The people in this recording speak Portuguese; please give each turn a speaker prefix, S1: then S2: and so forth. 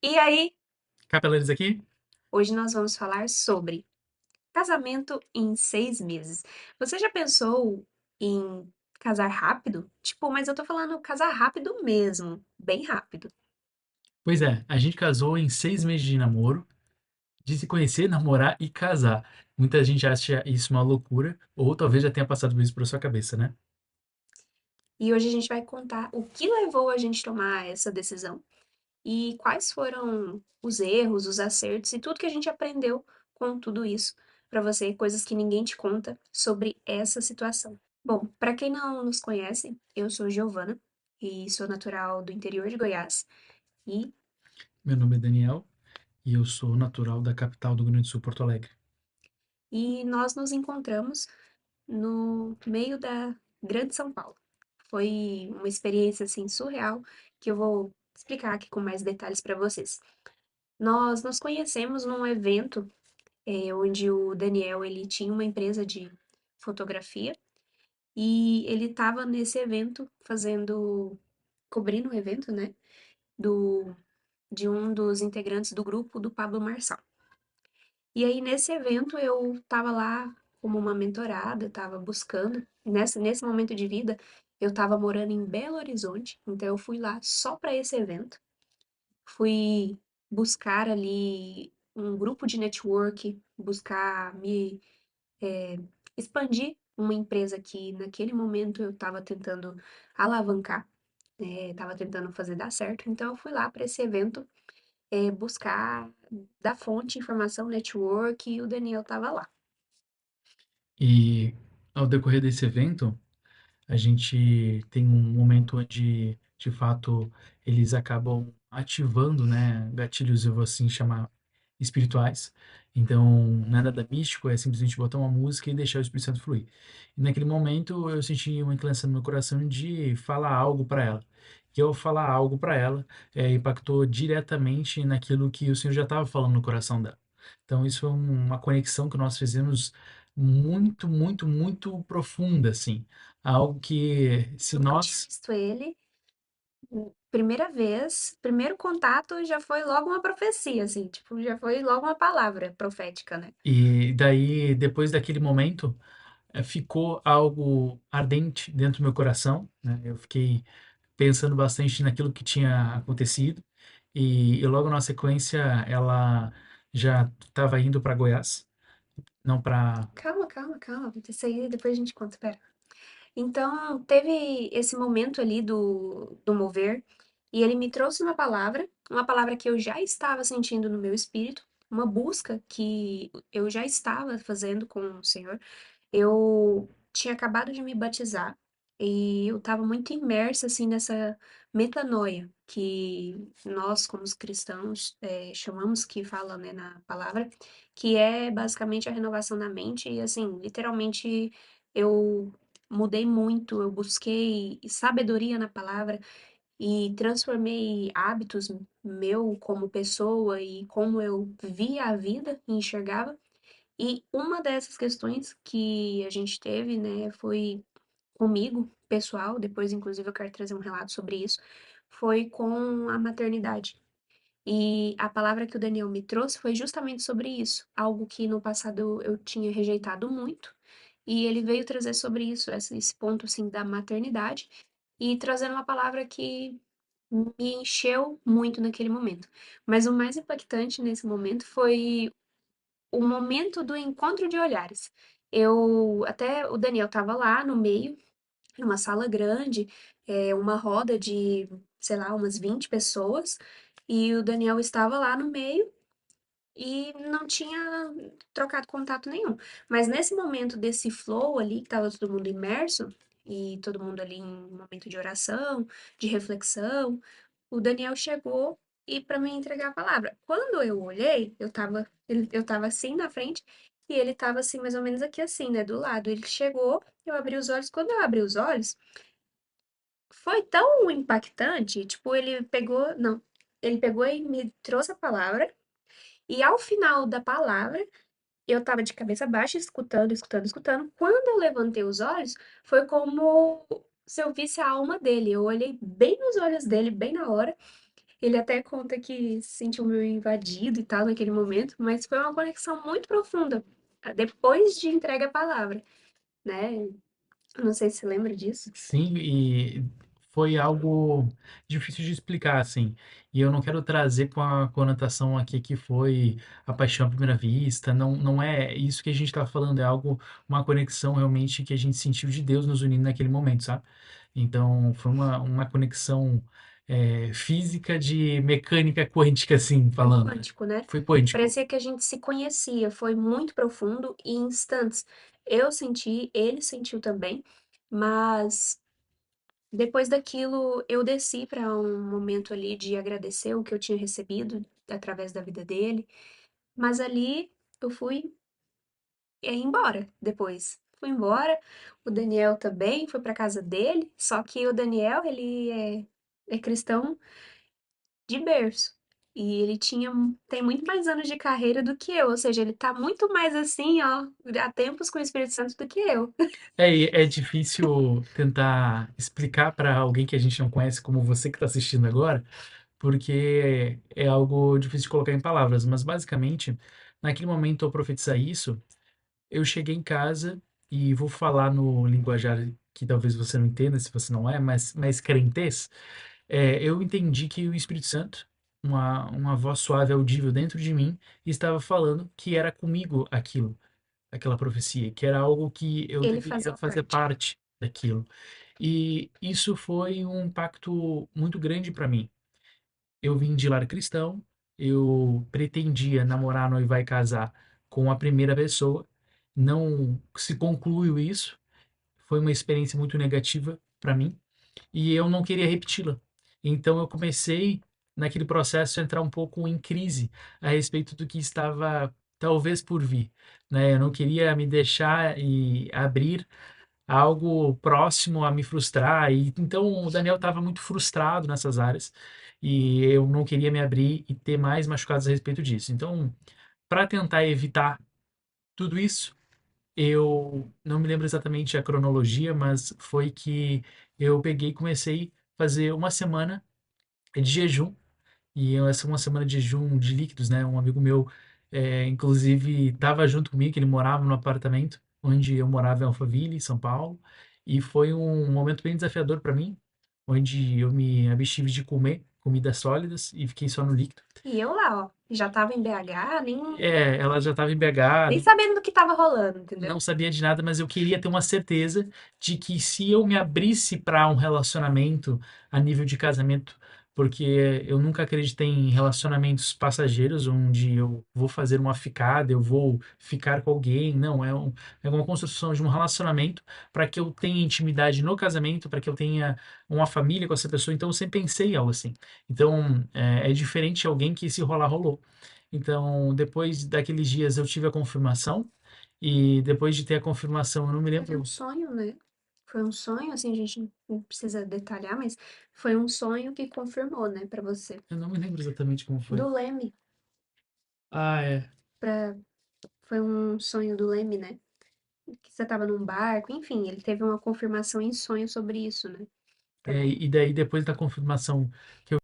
S1: E aí,
S2: Capelares aqui?
S1: hoje nós vamos falar sobre casamento em 6 meses. Você já pensou em casar rápido? Tipo, mas eu tô falando casar rápido mesmo, bem rápido.
S2: Pois é, a gente casou em 6 meses de namoro, de se conhecer, namorar e casar. Muita gente acha isso uma loucura, ou talvez já tenha passado por isso pela sua cabeça, né?
S1: E hoje a gente vai contar o que levou a gente a tomar essa decisão e quais foram os erros, os acertos e tudo que a gente aprendeu com tudo isso pra você, coisas que ninguém te conta sobre essa situação. Bom, pra quem não nos conhece, eu sou Giovana e sou natural do interior de Goiás. E
S2: Meu nome é Daniel e eu sou natural da capital do Rio Grande do Sul, Porto Alegre.
S1: E nós nos encontramos no meio da Grande São Paulo. Foi uma experiência assim surreal que eu vou explicar aqui com mais detalhes para vocês. Nós nos conhecemos num evento onde o Daniel ele tinha uma empresa de fotografia e ele estava nesse evento cobrindo o evento, né, do de um dos integrantes do grupo do Pablo Marçal. E aí, nesse evento, eu estava lá como uma mentorada, estava buscando. Nesse momento de vida, eu estava morando em Belo Horizonte, então eu fui lá só para esse evento. Fui buscar ali um grupo de network, buscar me expandir uma empresa que naquele momento eu estava tentando alavancar, estava tentando fazer dar certo. Então eu fui lá para esse evento buscar da fonte informação, network, e o Daniel estava lá.
S2: E ao decorrer desse evento, a gente tem um momento onde, de fato, eles acabam ativando, né, gatilhos, eu vou assim chamar, espirituais. Então, não é nada místico, é simplesmente botar uma música e deixar o Espírito Santo fluir. E naquele momento eu senti uma inclinação no meu coração de falar algo para ela. E ao falar algo para ela, impactou diretamente naquilo que o Senhor já estava falando no coração dela. Então, isso foi uma conexão que nós fizemos muito, muito, muito profunda, assim. Algo que, se
S1: Nunca tinha
S2: nós.
S1: visto ele. Primeira vez, primeiro contato já foi logo uma profecia, assim, tipo, já foi logo uma palavra profética, né?
S2: E daí, depois daquele momento, ficou algo ardente dentro do meu coração, né? Eu fiquei pensando bastante naquilo que tinha acontecido e logo na sequência ela já estava indo para Goiás, não para.
S1: Calma, calma, calma. Isso aí depois a gente conta, pera. Então, teve esse momento ali do mover, e ele me trouxe uma palavra que eu já estava sentindo no meu espírito, uma busca que eu já estava fazendo com o Senhor. Eu tinha acabado de me batizar e eu estava muito imersa assim nessa metanoia que nós, como os cristãos, chamamos, que fala, né, na palavra, que é basicamente a renovação da mente e assim, literalmente eu mudei muito, eu busquei sabedoria na palavra e transformei hábitos meu como pessoa e como eu via a vida e enxergava. E uma dessas questões que a gente teve, né, foi comigo, pessoal, depois inclusive eu quero trazer um relato sobre isso, foi com a maternidade. E a palavra que o Daniel me trouxe foi justamente sobre isso, algo que no passado eu tinha rejeitado muito, e ele veio trazer sobre isso, esse ponto assim da maternidade, e trazendo uma palavra que me encheu muito naquele momento. Mas o mais impactante nesse momento foi o momento do encontro de olhares. Até o Daniel estava lá no meio, em uma sala grande, uma roda de, sei lá, umas 20 pessoas, e o Daniel estava lá no meio e não tinha trocado contato nenhum. Mas nesse momento desse flow ali, que estava todo mundo imerso, e todo mundo ali em um momento de oração, de reflexão, o Daniel chegou e para me entregar a palavra. Quando eu olhei, eu tava assim na frente e ele tava assim, mais ou menos aqui assim, né, do lado. Ele chegou, eu abri os olhos. Quando eu abri os olhos, foi tão impactante, tipo, ele pegou e me trouxe a palavra e ao final da palavra, eu tava de cabeça baixa, escutando, escutando, escutando. Quando eu levantei os olhos, foi como se eu visse a alma dele. Eu olhei bem nos olhos dele, bem na hora. Ele até conta que se sentiu meio invadido e tal naquele momento, mas foi uma conexão muito profunda, depois de entrega a palavra, né? Não sei se você lembra disso.
S2: Sim, e foi algo difícil de explicar, assim. E eu não quero trazer com a conotação aqui que foi a paixão à primeira vista. Não, não é isso que a gente está falando, é algo, uma conexão realmente que a gente sentiu de Deus nos unindo naquele momento, sabe? Então, foi uma conexão física de mecânica quântica, assim,
S1: Foi
S2: falando, né?
S1: quântico, né?
S2: Foi quântico.
S1: Parecia que a gente se conhecia, foi muito profundo e em instantes. Eu senti, ele sentiu também, mas depois daquilo eu desci para um momento ali de agradecer o que eu tinha recebido através da vida dele, mas ali eu fui embora depois. Fui embora, o Daniel também foi para casa dele, só que o Daniel, ele é cristão de berço. E ele tem muito mais anos de carreira do que eu, ou seja, ele tá muito mais assim, ó, há tempos com o Espírito Santo do que eu.
S2: É difícil tentar explicar para alguém que a gente não conhece, como você que está assistindo agora, porque é algo difícil de colocar em palavras, mas basicamente, naquele momento ao profetizar isso, eu cheguei em casa e vou falar no linguajar que talvez você não entenda, se você não é, mas crentez, eu entendi que o Espírito Santo, uma voz suave audível dentro de mim, estava falando que era comigo aquilo, aquela profecia, que era algo que eu
S1: Ele
S2: deveria
S1: fazia
S2: fazer
S1: parte.
S2: parte daquilo. E isso foi um impacto muito grande para mim. Eu vim de lar cristão, eu pretendia namorar, noivar e casar com a primeira pessoa, não se concluiu isso, foi uma experiência muito negativa para mim e eu não queria repeti-la. Então eu comecei naquele processo a entrar um pouco em crise a respeito do que estava talvez por vir, né? Eu não queria me deixar e abrir algo próximo a me frustrar. E então o Daniel estava muito frustrado nessas áreas e eu não queria me abrir e ter mais machucados a respeito disso. Então, para tentar evitar tudo isso, eu não me lembro exatamente a cronologia, mas foi que eu peguei e comecei a fazer uma semana de jejum e essa uma semana de jejum de líquidos, né? Um amigo meu, inclusive, estava junto comigo, que ele morava no apartamento onde eu morava em Alphaville, São Paulo, e foi um momento bem desafiador para mim, onde eu me abstive de comer comidas sólidas e fiquei só no líquido.
S1: E eu lá, ó, já tava em BH,
S2: Ela já estava em BH,
S1: nem sabendo do que tava rolando, entendeu?
S2: não sabia de nada, mas eu queria ter uma certeza de que se eu me abrisse para um relacionamento a nível de casamento, porque eu nunca acreditei em relacionamentos passageiros, onde eu vou fazer uma ficada, eu vou ficar com alguém. Não, é uma construção de um relacionamento para que eu tenha intimidade no casamento, para que eu tenha uma família com essa pessoa. Então, eu sempre pensei em algo assim. Então, é diferente de alguém que se rolar, rolou. Então, depois daqueles dias, eu tive a confirmação e depois de ter a confirmação, eu não me
S1: Foi um
S2: lembro,
S1: sonho, né? Foi um sonho, assim, a gente não precisa detalhar, mas foi um sonho que confirmou, né, pra você.
S2: eu não me lembro exatamente como foi.
S1: Do Leme,
S2: Ah, é.
S1: pra... foi um sonho do Leme, né? Que você tava num barco, enfim, ele teve uma confirmação em sonho sobre isso, né?
S2: É,
S1: Também.
S2: e daí depois da confirmação que eu